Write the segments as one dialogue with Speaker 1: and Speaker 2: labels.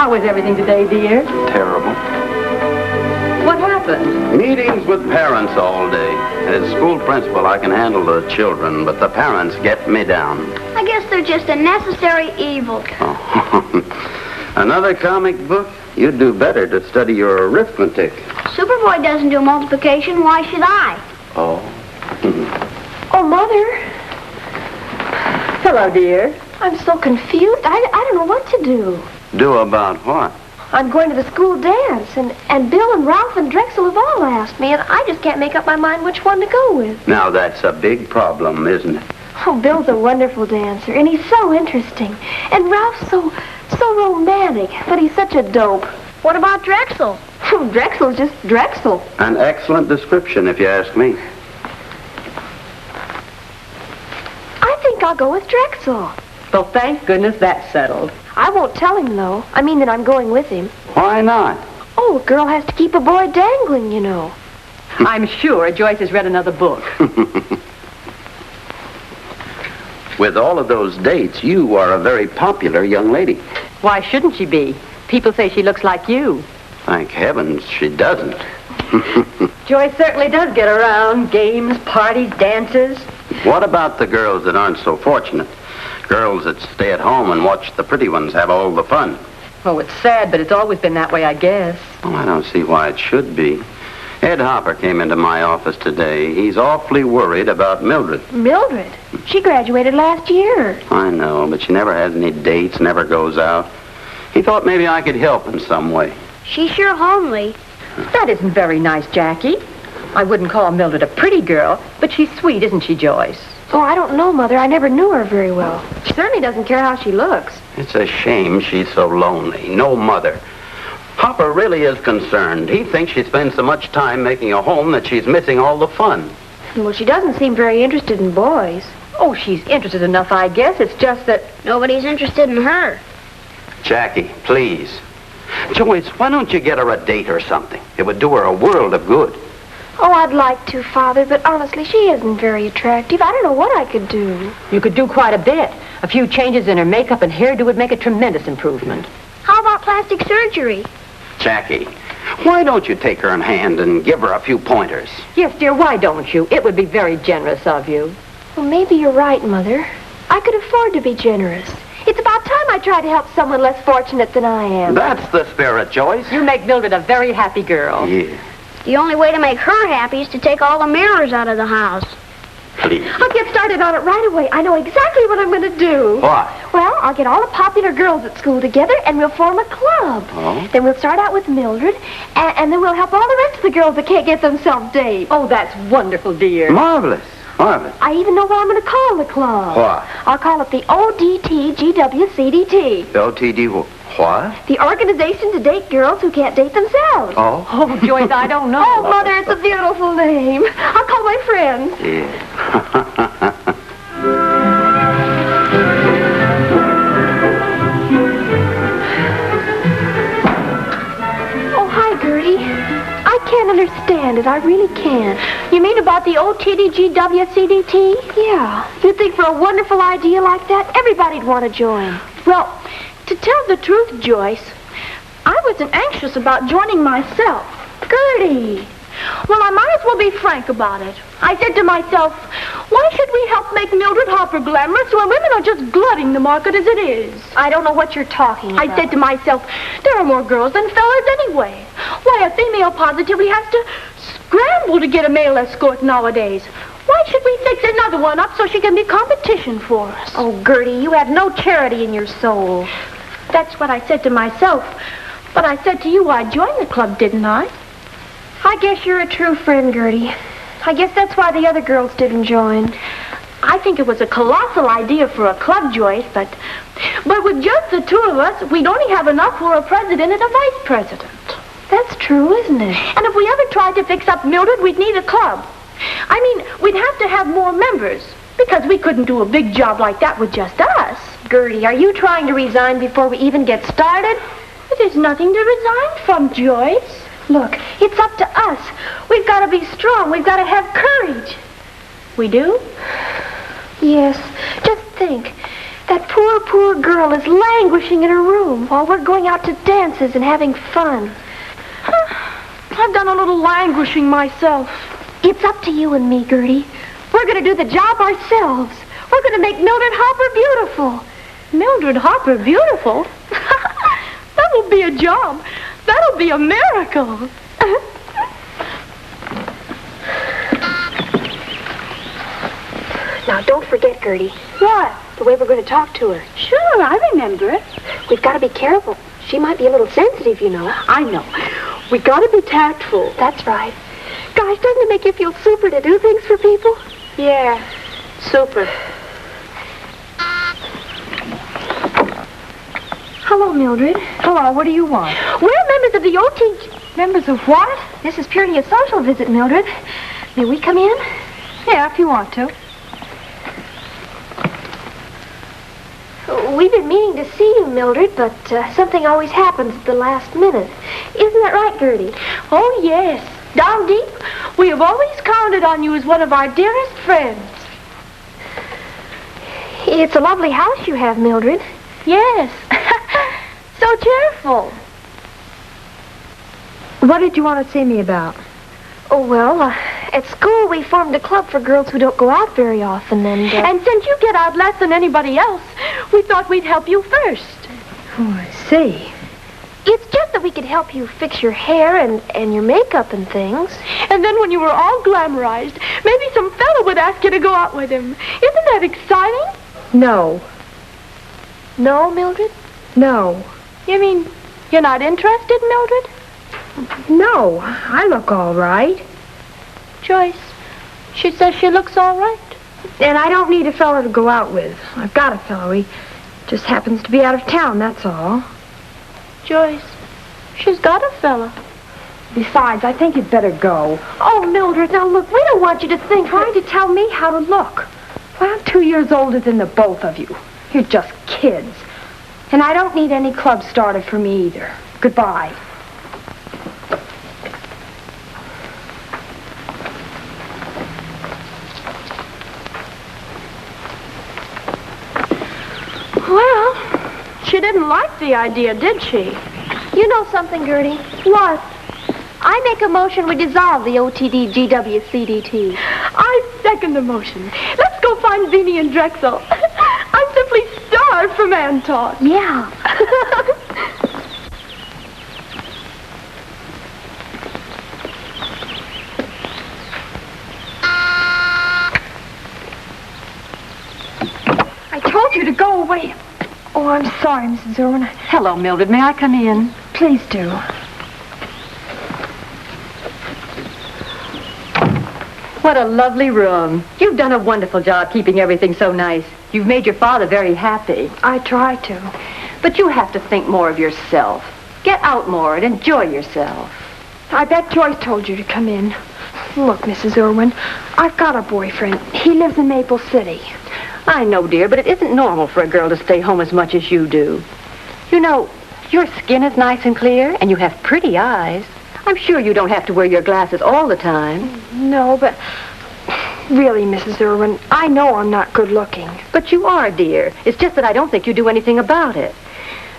Speaker 1: How was everything today, dear?
Speaker 2: Terrible.
Speaker 1: What happened?
Speaker 2: Meetings with parents all day. As school principal, I can handle the children, but the parents get me down.
Speaker 3: I guess they're just a necessary evil.
Speaker 2: Oh. Another comic book? You'd do better to study your arithmetic.
Speaker 3: Superboy doesn't do multiplication. Why should I?
Speaker 2: Oh.
Speaker 4: Oh, Mother.
Speaker 1: Hello, dear.
Speaker 4: I'm so confused. I don't know what to do.
Speaker 2: Do about what?
Speaker 4: I'm going to the school dance, and Bill and Ralph and Drexel have all asked me, and I just can't make up my mind which one to go with.
Speaker 2: Now, that's a big problem, isn't it?
Speaker 4: Oh, Bill's a wonderful dancer, and he's so interesting. And Ralph's so romantic, but he's such a dope.
Speaker 3: What about Drexel?
Speaker 4: Drexel's just Drexel.
Speaker 2: An excellent description, if you ask me.
Speaker 4: I think I'll go with Drexel.
Speaker 1: Well, thank goodness that's settled.
Speaker 4: I won't tell him, though. I mean that I'm going with him.
Speaker 2: Why not?
Speaker 4: Oh, a girl has to keep a boy dangling, you know.
Speaker 1: I'm sure Joyce has read another book.
Speaker 2: With all of those dates, you are a very popular young lady.
Speaker 1: Why shouldn't she be? People say she looks like you.
Speaker 2: Thank heavens she doesn't.
Speaker 1: Joyce certainly does get around. Games, parties, dances.
Speaker 2: What about the girls that aren't so fortunate? Girls that stay at home and watch the pretty ones have all the fun.
Speaker 1: Oh, it's sad, but it's always been that way, I guess.
Speaker 2: Oh, I don't see why it should be. Ed Hopper came into my office today. He's awfully worried about Mildred.
Speaker 4: Mildred? She graduated last year.
Speaker 2: I know, but she never has any dates, never goes out. He thought maybe I could help in some way.
Speaker 3: She's sure homely.
Speaker 1: That isn't very nice, Jackie. I wouldn't call Mildred a pretty girl, but she's sweet, isn't she, Joyce?
Speaker 4: Oh, I don't know, Mother. I never knew her very well. She certainly doesn't care how she looks.
Speaker 2: It's a shame she's so lonely. No mother. Hopper really is concerned. He thinks she spends so much time making a home that she's missing all the fun.
Speaker 4: Well, she doesn't seem very interested in boys.
Speaker 1: Oh, she's interested enough, I guess. It's just that...
Speaker 3: Nobody's interested in her.
Speaker 2: Jackie, please. Joyce, why don't you get her a date or something? It would do her a world of good.
Speaker 4: Oh, I'd like to, Father, but honestly, she isn't very attractive. I don't know what I could do.
Speaker 1: You could do quite a bit. A few changes in her makeup and hairdo would make a tremendous improvement.
Speaker 3: How about plastic surgery?
Speaker 2: Jackie, why don't you take her in hand and give her a few pointers?
Speaker 1: Yes, dear, why don't you? It would be very generous of you.
Speaker 4: Well, maybe you're right, Mother. I could afford to be generous. It's about time I try to help someone less fortunate than I am.
Speaker 2: That's the spirit, Joyce.
Speaker 1: You make Mildred a very happy girl.
Speaker 2: Yeah.
Speaker 3: The only way to make her happy is to take all the mirrors out of the house.
Speaker 2: Please.
Speaker 4: I'll get started on it right away. I know exactly what I'm going to do.
Speaker 2: What?
Speaker 4: Well, I'll get all the popular girls at school together, and we'll form a club.
Speaker 2: Oh?
Speaker 4: Then we'll start out with Mildred, and then we'll help all the rest of the girls that can't get themselves dates.
Speaker 1: Oh, that's wonderful, dear.
Speaker 2: Marvelous. Marvelous.
Speaker 4: I even know what I'm going to call the club.
Speaker 2: What?
Speaker 4: I'll call it the ODTGWCDT.
Speaker 2: LTD what?
Speaker 4: The Organization to Date Girls Who Can't Date Themselves.
Speaker 2: Oh?
Speaker 1: Oh, Joyce, I don't know.
Speaker 4: Oh, Mother, it's a beautiful name. I'll call my friends.
Speaker 2: Yeah.
Speaker 4: Oh, hi, Gertie. I can't understand it. I really can't. You mean about the OTDGWCDT? Yeah. You'd think for a wonderful idea like that, everybody'd want to join.
Speaker 3: Well, to tell the truth, Joyce, I wasn't anxious about joining myself.
Speaker 4: Gertie!
Speaker 3: Well, I might as well be frank about it. I said to myself, why should we help make Mildred Hopper glamorous when women are just glutting the market as it is?
Speaker 4: I don't know what you're talking about.
Speaker 3: I said to myself, there are more girls than fellas anyway. Why, a female positively has to scramble to get a male escort nowadays. Why should we fix another one up so she can be competition for us?
Speaker 4: Oh, Gertie, you have no charity in your soul.
Speaker 3: That's what I said to myself. But I said to you I'd join the club, didn't I?
Speaker 4: I guess you're a true friend, Gertie. I guess that's why the other girls didn't join.
Speaker 3: I think it was a colossal idea for a club, Joyce, but with just the two of us, we'd only have enough for a president and a vice president.
Speaker 4: That's true, isn't it?
Speaker 3: And if we ever tried to fix up Mildred, we'd need a club. I mean, we'd have to have more members, because we couldn't do a big job like that with just us.
Speaker 4: Gertie, are you trying to resign before we even get started?
Speaker 3: There's nothing to resign from, Joyce.
Speaker 4: Look, it's up to us. We've got to be strong. We've got to have courage.
Speaker 3: We do?
Speaker 4: Yes. Just think. The That poor, poor girl is languishing in her room while we're going out to dances and having fun.
Speaker 3: I've done a little languishing myself.
Speaker 4: It's up to you and me, Gertie. We're going to do the job ourselves. We're going to make Mildred Hopper beautiful.
Speaker 3: Mildred Hopper beautiful? That'll be a job. That'll be a miracle.
Speaker 4: Now, don't forget, Gertie.
Speaker 3: What?
Speaker 4: The way we're going to talk to her.
Speaker 3: Sure, I remember it.
Speaker 4: We've got to be careful. She might be a little sensitive, you know.
Speaker 3: I know. We got to be tactful.
Speaker 4: That's right. Gosh, doesn't it make you feel super to do things for people?
Speaker 3: Yeah, super.
Speaker 4: Hello, Mildred.
Speaker 1: Hello, what do you want?
Speaker 4: We're members of the OT...
Speaker 1: Members of what?
Speaker 4: This is purely a social visit, Mildred. May we come in?
Speaker 1: Yeah, if you want to.
Speaker 4: We've been meaning to see you, Mildred, but something always happens at the last minute. Isn't that right, Gertie?
Speaker 3: Oh, yes. Down deep, we have always counted on you as one of our dearest friends.
Speaker 4: It's a lovely house you have, Mildred.
Speaker 3: Yes. So cheerful.
Speaker 1: What did you want to see me about?
Speaker 4: Oh, well, at school we formed a club for girls who don't go out very often, and...
Speaker 3: And since you get out less than anybody else, we thought we'd help you first.
Speaker 1: Oh, I see.
Speaker 4: It's just that we could help you fix your hair and your makeup and things.
Speaker 3: And then when you were all glamorized, maybe some fellow would ask you to go out with him. Isn't that exciting?
Speaker 1: No.
Speaker 4: No, Mildred?
Speaker 1: No.
Speaker 3: You mean you're not interested, Mildred?
Speaker 1: No, I look all right.
Speaker 3: Joyce, she says she looks all right.
Speaker 1: And I don't need a fellow to go out with. I've got a fellow. He just happens to be out of town, that's all.
Speaker 3: Joyce, she's got a fella.
Speaker 1: Besides, I think you'd better go.
Speaker 4: Oh, Mildred, now look, we don't want you to think...
Speaker 1: Trying to tell me how to look. Well, I'm 2 years older than the both of you. You're just kids. And I don't need any club started for me either. Goodbye.
Speaker 3: Well, she didn't like the idea, did she?
Speaker 4: You know something, Gertie?
Speaker 3: What?
Speaker 4: I make a motion we dissolve the OTD GWCDT.
Speaker 3: I second the motion. Let's go find Beanie and Drexel. I'm simply starved for man talk.
Speaker 4: Yeah.
Speaker 1: I told you to go away. Oh, I'm sorry, Mrs. Irwin.
Speaker 5: Hello, Mildred. May I come in?
Speaker 1: Please do.
Speaker 5: What a lovely room. You've done a wonderful job keeping everything so nice. You've made your father very happy.
Speaker 1: I try to.
Speaker 5: But you have to think more of yourself. Get out more and enjoy yourself.
Speaker 1: I bet Joyce told you to come in. Look, Mrs. Irwin, I've got a boyfriend. He lives in Maple City.
Speaker 5: I know, dear, but it isn't normal for a girl to stay home as much as you do. You know, your skin is nice and clear, and you have pretty eyes. I'm sure you don't have to wear your glasses all the time.
Speaker 1: No, but really, Mrs. Irwin, I know I'm not good looking.
Speaker 5: But you are, dear. It's just that I don't think you do anything about it.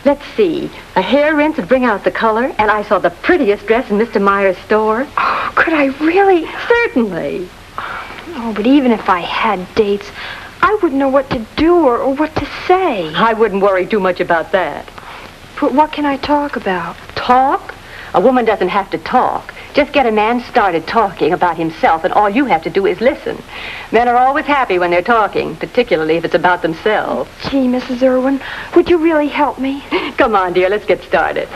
Speaker 5: Let's see. A hair rinse would bring out the color, and I saw the prettiest dress in Mr. Meyer's store.
Speaker 1: Oh, could I really?
Speaker 5: Certainly.
Speaker 1: Oh, but even if I had dates, I wouldn't know what to do or what to say.
Speaker 5: I wouldn't worry too much about that.
Speaker 1: But what can I talk about?
Speaker 5: Talk? A woman doesn't have to talk. Just get a man started talking about himself, and all you have to do is listen. Men are always happy when they're talking, particularly if it's about themselves.
Speaker 1: Gee, Mrs. Irwin, would you really help me?
Speaker 5: Come on, dear, let's get started.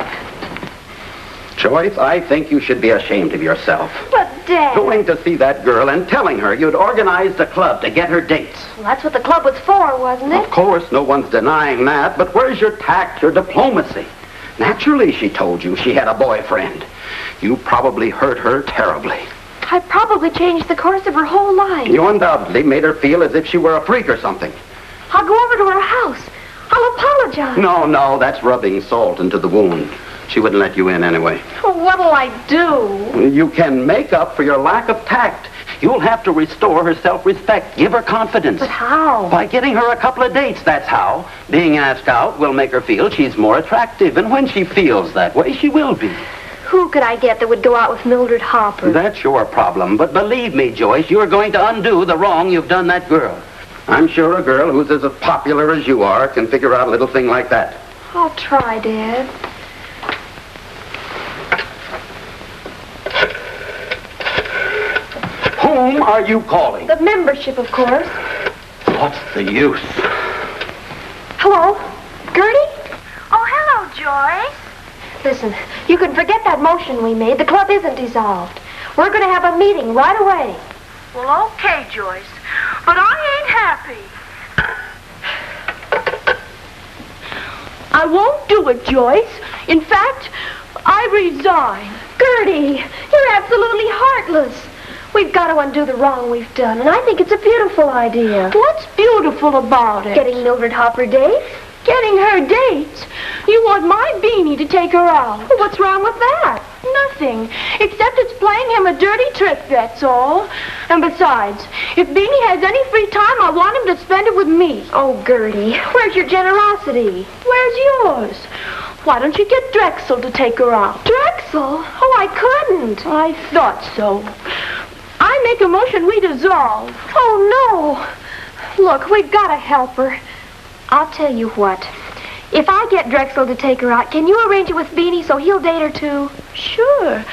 Speaker 2: Joyce, I think you should be ashamed of yourself.
Speaker 4: But, Dad...
Speaker 2: Going to see that girl and telling her you'd organized a club to get her dates.
Speaker 4: Well, that's what the club was for, wasn't it?
Speaker 2: Of course, no one's denying that, but where's your tact, your diplomacy? Naturally, she told you she had a boyfriend. You probably hurt her terribly.
Speaker 4: I probably changed the course of her whole life.
Speaker 2: You undoubtedly made her feel as if she were a freak or something.
Speaker 4: I'll go over to her house. I'll apologize.
Speaker 2: No, that's rubbing salt into the wound. She wouldn't let you in anyway.
Speaker 4: Oh, what'll I do?
Speaker 2: You can make up for your lack of tact. You'll have to restore her self-respect. Give her confidence.
Speaker 4: But how?
Speaker 2: By getting her a couple of dates, that's how. Being asked out will make her feel she's more attractive. And when she feels that way, she will be.
Speaker 4: Who could I get that would go out with Mildred Hopper?
Speaker 2: That's your problem. But believe me, Joyce, you're going to undo the wrong you've done that girl. I'm sure a girl who's as popular as you are can figure out a little thing like that.
Speaker 4: I'll try, Dad.
Speaker 2: Whom are you calling?
Speaker 4: The membership, of course.
Speaker 2: What's the use?
Speaker 4: Hello? Gertie?
Speaker 3: Oh, hello, Joyce.
Speaker 4: Listen, you can forget that motion we made. The club isn't dissolved. We're going to have a meeting right away.
Speaker 3: Well, okay, Joyce. But I ain't happy. I won't do it, Joyce. In fact, I resign.
Speaker 4: Gertie, you're absolutely heartless. We've got to undo the wrong we've done, and I think it's a beautiful idea.
Speaker 3: What's beautiful about it?
Speaker 4: Getting Mildred Hopper dates?
Speaker 3: Getting her dates. You want my Beanie to take her out.
Speaker 4: Well, what's wrong with that?
Speaker 3: Nothing, except it's playing him a dirty trick, that's all. And besides, if Beanie has any free time, I want him to spend it with me.
Speaker 4: Oh, Gertie, where's your generosity?
Speaker 3: Where's yours? Why don't you get Drexel to take her out?
Speaker 4: Drexel? Oh, I couldn't.
Speaker 3: I thought so. I make a motion we dissolve.
Speaker 4: Oh, no. Look, we've got to help her. I'll tell you what. If I get Drexel to take her out, can you arrange it with Beanie so he'll date her too?
Speaker 3: Sure.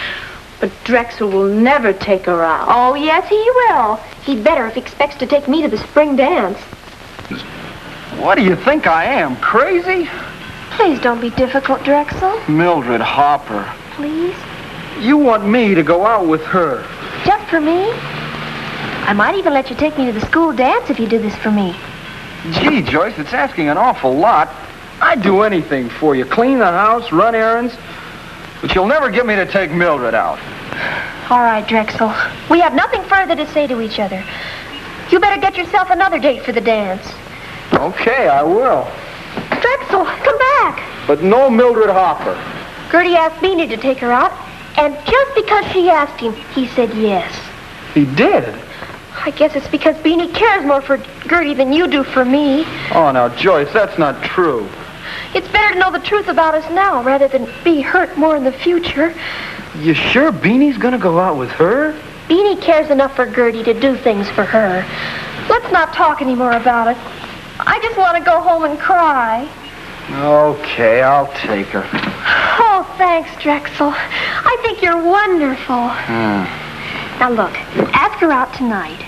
Speaker 3: But Drexel will never take her out.
Speaker 4: Oh, yes, he will. He'd better if he expects to take me to the spring dance.
Speaker 6: What do you think I am, crazy?
Speaker 4: Please don't be difficult, Drexel.
Speaker 6: Mildred Hopper.
Speaker 4: Please.
Speaker 6: You want me to go out with her?
Speaker 4: Just for me? I might even let you take me to the school dance if you do this for me.
Speaker 6: Gee, Joyce, it's asking an awful lot. I'd do anything for you. Clean the house, run errands. But you'll never get me to take Mildred out.
Speaker 4: All right, Drexel. We have nothing further to say to each other. You better get yourself another date for the dance.
Speaker 6: Okay, I will.
Speaker 4: Drexel, come back.
Speaker 6: But no Mildred Hopper.
Speaker 4: Gertie asked Beanie to take her out, and just because she asked him, he said yes.
Speaker 6: He did?
Speaker 4: I guess it's because Beanie cares more for Gertie than you do for me.
Speaker 6: Oh, now, Joyce, that's not true.
Speaker 4: It's better to know the truth about us now rather than be hurt more in the future.
Speaker 6: You sure Beanie's gonna go out with her?
Speaker 4: Beanie cares enough for Gertie to do things for her. Let's not talk anymore about it. I just want to go home and cry.
Speaker 6: Okay, I'll take her.
Speaker 4: Oh, thanks, Drexel. I think you're wonderful. Now, look, ask her out tonight.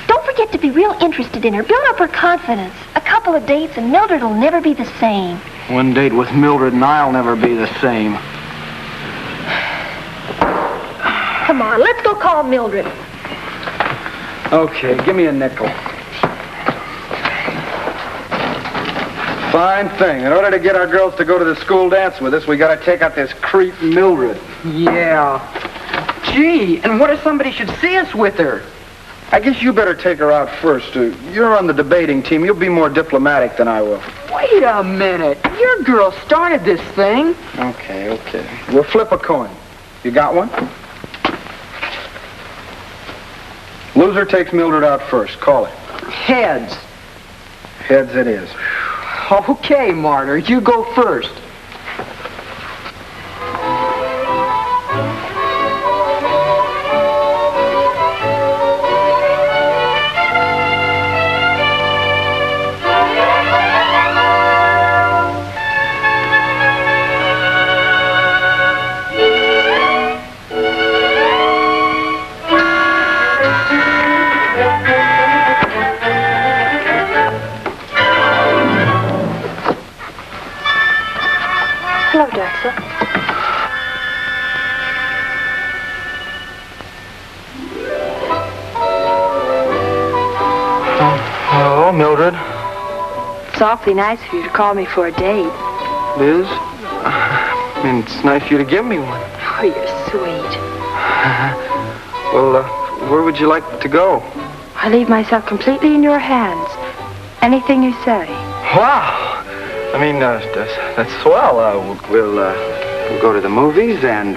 Speaker 4: Don't forget to be real interested in her. Build up her confidence. A couple of dates and Mildred will never be the same.
Speaker 6: One date with Mildred and I'll never be the same.
Speaker 4: Come on, let's go call Mildred.
Speaker 6: Okay, give me a nickel. Fine thing. In order to get our girls to go to the school dance with us, we gotta take out this creep Mildred.
Speaker 7: Yeah. Gee, and what if somebody should see us with her?
Speaker 6: I guess you better take her out first. You're on the debating team. You'll be more diplomatic than I will.
Speaker 7: Wait a minute. Your girl started this thing.
Speaker 6: Okay. We'll flip a coin. You got one? Loser takes Mildred out first. Call it.
Speaker 7: Heads.
Speaker 6: Heads it is.
Speaker 7: Okay, Martyr, you go first.
Speaker 4: Hello, Drexel.
Speaker 6: Hello, Mildred.
Speaker 1: It's awfully nice of you to call me for a date.
Speaker 6: Liz? I mean, it's nice of you to give me one.
Speaker 1: Oh, you're sweet.
Speaker 6: Well, where would you like to go?
Speaker 1: I leave myself completely in your hands. Anything you say.
Speaker 6: Wow! I mean, that's swell. We'll go to the movies and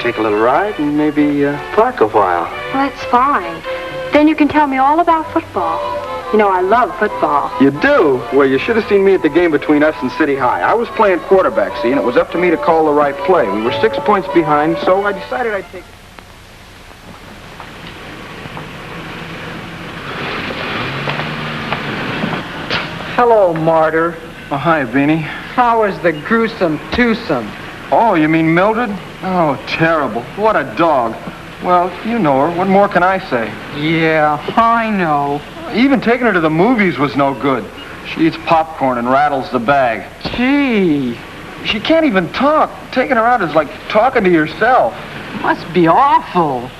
Speaker 6: take a little ride and maybe park a while.
Speaker 5: Well, that's fine. Then you can tell me all about football. You know, I love football.
Speaker 6: You do? Well, you should have seen me at the game between us and City High. I was playing quarterback, see, and it was up to me to call the right play. We were 6 points behind, so I decided I'd take...
Speaker 7: Hello, Martyr.
Speaker 6: Oh, hi, Beanie.
Speaker 7: How is the gruesome twosome?
Speaker 6: Oh, you mean Mildred? Oh, terrible. What a dog. Well, you know her. What more can I say?
Speaker 7: Yeah, I know.
Speaker 6: Even taking her to the movies was no good. She eats popcorn and rattles the bag.
Speaker 7: Gee,
Speaker 6: She can't even talk. Taking her out is like talking to yourself.
Speaker 7: must be awful.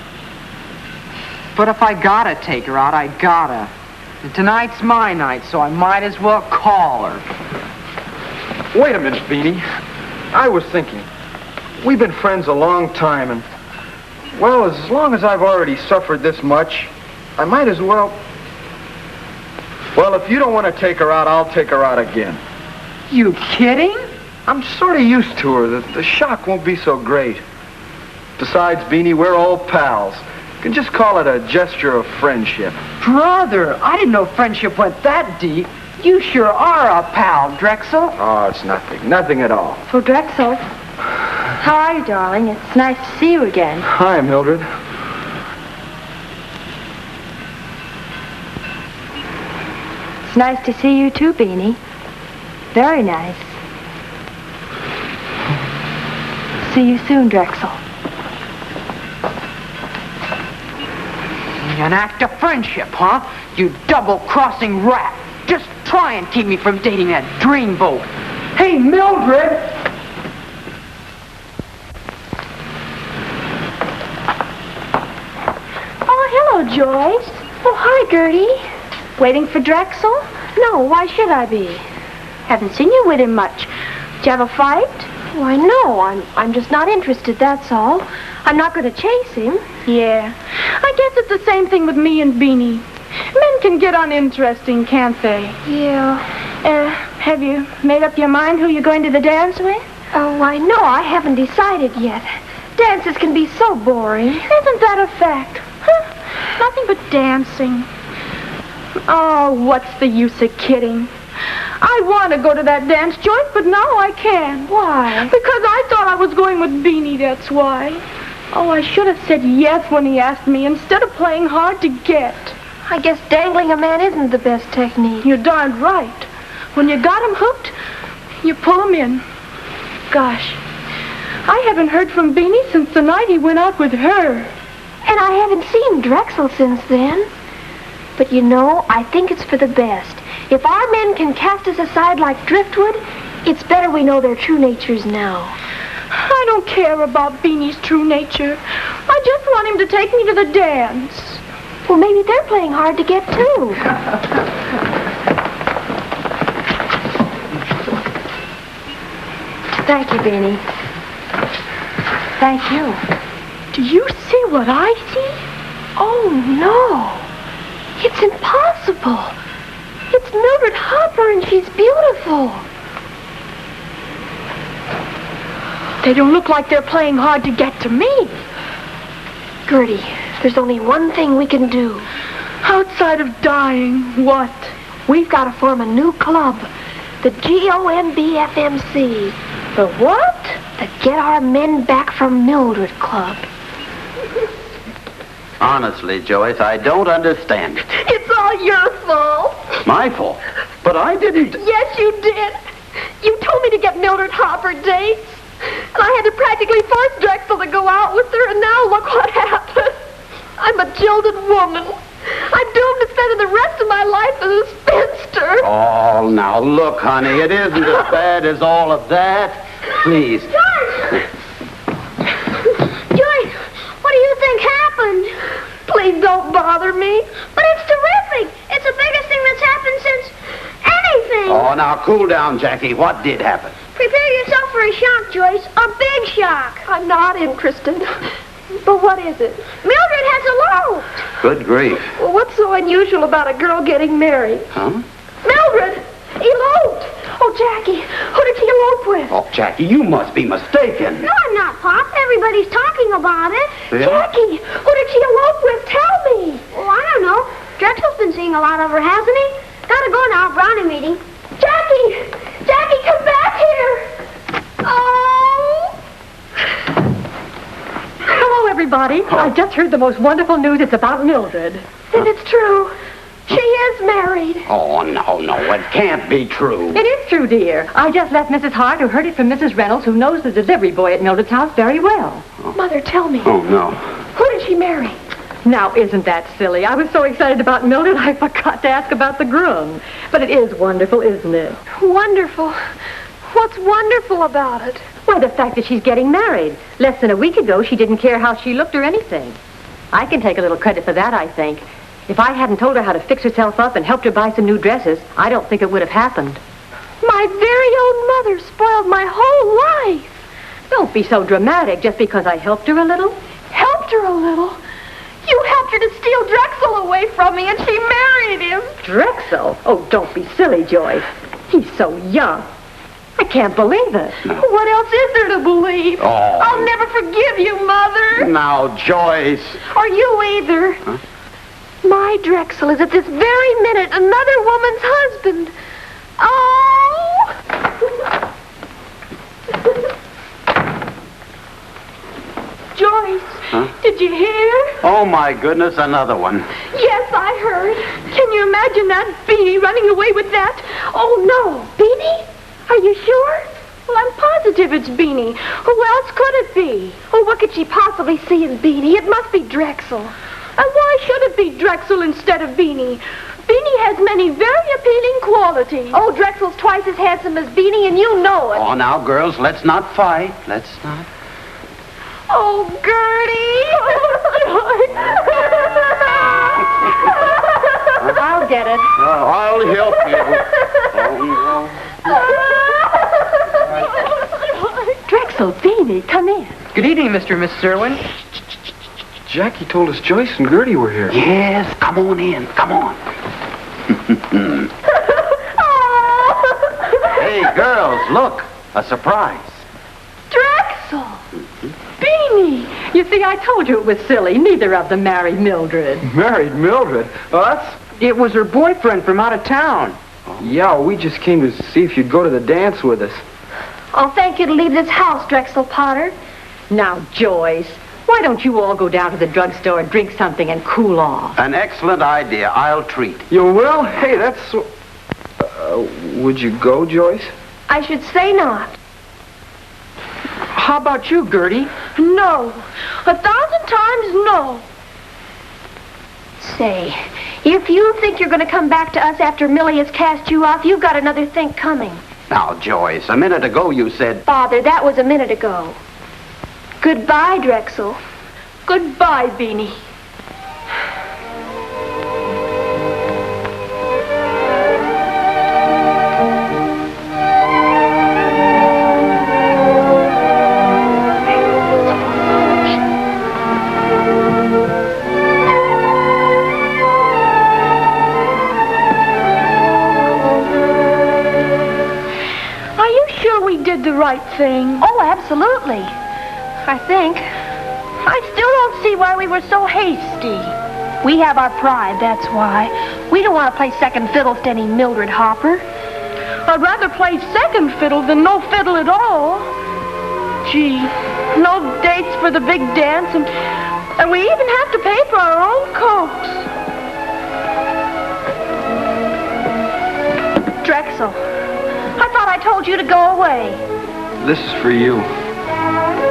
Speaker 7: But if I gotta take her out, I gotta. And tonight's my night, so I might as well call her.
Speaker 6: Wait a minute, Beanie. I was thinking. We've been friends a long time, and, well, as long as I've already suffered this much, I might as well... Well, if you don't want to take her out, I'll take her out again.
Speaker 7: You kidding?
Speaker 6: I'm sort of used to her. The shock won't be so great. Besides, Beanie, we're old pals. You can just call it a gesture of friendship.
Speaker 7: Brother, I didn't know friendship went that deep. You sure are a pal, Drexel.
Speaker 6: Oh, it's nothing. Nothing at all.
Speaker 1: Oh, Drexel. How are you, darling? It's nice to see you again.
Speaker 6: Hi, Mildred.
Speaker 1: It's nice to see you too, Beanie. Very nice. See you soon, Drexel.
Speaker 7: An act of friendship, huh? You double-crossing rat. Just try and keep me from dating that dreamboat. Hey, Mildred!
Speaker 3: Oh, hello, Joyce. Oh, hi, Gertie. Waiting for Drexel? No, why should I be? Haven't seen you with him much. Did you have a fight?
Speaker 4: Why, no, I'm just not interested, that's all. I'm not going to chase him.
Speaker 3: Yeah. I guess it's the same thing with me and Beanie. Men can get uninteresting, can't they?
Speaker 4: Yeah.
Speaker 3: Have you made up your mind who you're going to the dance with?
Speaker 4: Oh, why, no, I haven't decided yet. Dances can be so boring.
Speaker 3: Isn't that a fact? Huh? Nothing but dancing. Oh, what's the use of kidding? I want to go to that dance, Joyce, but now I can't.
Speaker 4: Why?
Speaker 3: Because I thought I was going with Beanie, that's why. Oh, I should have said yes when he asked me instead of playing hard to get.
Speaker 4: I guess dangling a man isn't the best technique.
Speaker 3: You're darned right. When you got him hooked, you pull him in. Gosh, I haven't heard from Beanie since the night he went out with her.
Speaker 4: And I haven't seen Drexel since then. But you know, I think it's for the best. If our men can cast us aside like driftwood, it's better we know their true natures now.
Speaker 3: I don't care about Beanie's true nature. I just want him to take me to the dance.
Speaker 4: Well, maybe they're playing hard to get, too.
Speaker 1: Thank you, Beanie. Thank you.
Speaker 3: Do you see what I see?
Speaker 4: Oh, no. It's impossible. It's Mildred Hopper, and she's beautiful.
Speaker 3: They don't look like they're playing hard to get to me.
Speaker 4: Gertie, there's only one thing we can do.
Speaker 3: Outside of dying, what?
Speaker 4: We've got to form a new club. The GOMBFMC.
Speaker 3: The what?
Speaker 4: The Get Our Men Back from Mildred Club.
Speaker 2: Honestly, Joyce, I don't understand it.
Speaker 3: It's all your fault.
Speaker 2: My fault. But I didn't.
Speaker 3: Yes, you did. You told me to get Mildred Hopper dates. And I had to practically force Drexel to go out with her, and now look what happened. I'm a jilted woman. I'm doomed to spend the rest of my life as a spinster.
Speaker 2: Oh, now look, honey, it isn't as bad as all of that. Please.
Speaker 3: Joyce! Joyce, what do you think happened? Please don't bother me. But it's terrific. It's the biggest thing that's happened since anything.
Speaker 2: Oh, now cool down, Jackie. What did happen?
Speaker 3: Prepare yourself for a shock, Joyce. A big shock.
Speaker 4: I'm not interested. But what is it?
Speaker 3: Mildred has eloped.
Speaker 2: Good grief.
Speaker 4: Well, what's so unusual about a girl getting married?
Speaker 2: Huh?
Speaker 3: Mildred eloped. Oh, Jackie. Who did she elope with?
Speaker 2: Oh, Jackie, you must be mistaken.
Speaker 4: No, I'm not, Pop. Everybody's talking about it.
Speaker 2: Yeah?
Speaker 3: Jackie, who did she elope with? Tell me.
Speaker 4: Oh, I don't know. Drexel's been seeing a lot of her, hasn't he? Gotta go now, Brownie meeting.
Speaker 3: Jackie! Jackie, come back here! Oh!
Speaker 5: Hello, everybody. I just heard the most wonderful news. It's about Mildred.
Speaker 3: Then it's true. She is married.
Speaker 2: Oh, no, it can't be true.
Speaker 5: It is true, dear. I just left Mrs. Hart, who heard it from Mrs. Reynolds, who knows the delivery boy at Mildred's house very well.
Speaker 3: Mother, tell me.
Speaker 2: Oh, no.
Speaker 3: Who did she marry?
Speaker 5: Now, isn't that silly? I was so excited about Mildred, I forgot to ask about the groom. But it is wonderful, isn't it?
Speaker 3: Wonderful. What's wonderful about it?
Speaker 5: Why, the fact that she's getting married. Less than a week ago, she didn't care how she looked or anything. I can take a little credit for that, I think. If I hadn't told her how to fix herself up and helped her buy some new dresses, I don't think it would have happened.
Speaker 3: My very own mother spoiled my whole life.
Speaker 5: Don't be so dramatic just because I helped her a little.
Speaker 3: Helped her a little. You helped her to steal Drexel away from me, and she married him.
Speaker 5: Drexel? Oh, don't be silly, Joyce. He's so young. I can't believe it.
Speaker 3: What else is there to believe?
Speaker 2: Oh.
Speaker 3: I'll never forgive you, Mother.
Speaker 2: Now, Joyce.
Speaker 3: Or you either.
Speaker 2: Huh?
Speaker 3: My Drexel is at this very minute another woman's husband. Oh! Joyce, did you hear?
Speaker 2: Oh, my goodness, another one.
Speaker 3: Yes, I heard. Can you imagine that Beanie running away with that? Oh, no. Beanie? Are you sure? Well, I'm positive it's Beanie. Who else could it be? Oh, what could she possibly see in Beanie? It must be Drexel. And why should it be Drexel instead of Beanie? Beanie has many very appealing qualities. Oh, Drexel's twice as handsome as Beanie, and you know it.
Speaker 2: Oh, now, girls, let's not fight. Let's not.
Speaker 3: Oh, Gertie!
Speaker 5: I'll get it.
Speaker 2: Oh, I'll help you. Oh, no.
Speaker 5: Drexel, Beanie, come in.
Speaker 7: Good evening, Mr. and Mrs. Irwin.
Speaker 6: Jackie told us Joyce and Gertie were here.
Speaker 2: Yes, come on in. Come on. Hey, girls, look. A surprise.
Speaker 3: Drexel! Beanie!
Speaker 5: You see, I told you it was silly. Neither of them married Mildred.
Speaker 6: Married Mildred? Oh, that's...
Speaker 7: It was her boyfriend from out of town.
Speaker 6: Yeah, we just came to see if you'd go to the dance with us.
Speaker 4: I'll thank you to leave this house, Drexel Potter.
Speaker 5: Now, Joyce, why don't you all go down to the drugstore and drink something and cool off?
Speaker 2: An excellent idea. I'll treat.
Speaker 6: You will? Hey, that's so... would you go, Joyce?
Speaker 3: I should say not.
Speaker 7: How about you, Gertie?
Speaker 3: No. 1,000 times no.
Speaker 4: Say, if you think you're going to come back to us after Millie has cast you off, you've got another think coming.
Speaker 2: Now, Joyce, a minute ago you said...
Speaker 4: Father, that was a minute ago. Goodbye, Drexel.
Speaker 3: Goodbye, Beanie. Did the right thing.
Speaker 4: Oh, absolutely. I think. I still don't see why we were so hasty. We have our pride, that's why. We don't want to play second fiddle to any Mildred Hopper.
Speaker 3: I'd rather play second fiddle than no fiddle at all. Gee, no dates for the big dance, and we even have to pay for our own coats.
Speaker 4: Drexel. I thought I told you to go away.
Speaker 6: This is for you.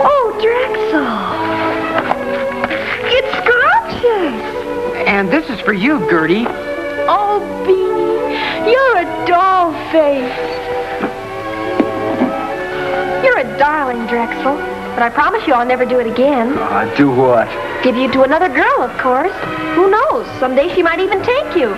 Speaker 4: Oh, Drexel. It's scrumptious.
Speaker 7: And this is for you, Gertie.
Speaker 3: Oh, Beanie, you're a doll face.
Speaker 4: You're a darling, Drexel. But I promise you I'll never do it again.
Speaker 6: Do what?
Speaker 4: Give you to another girl, of course. Who knows? Someday she might even take you.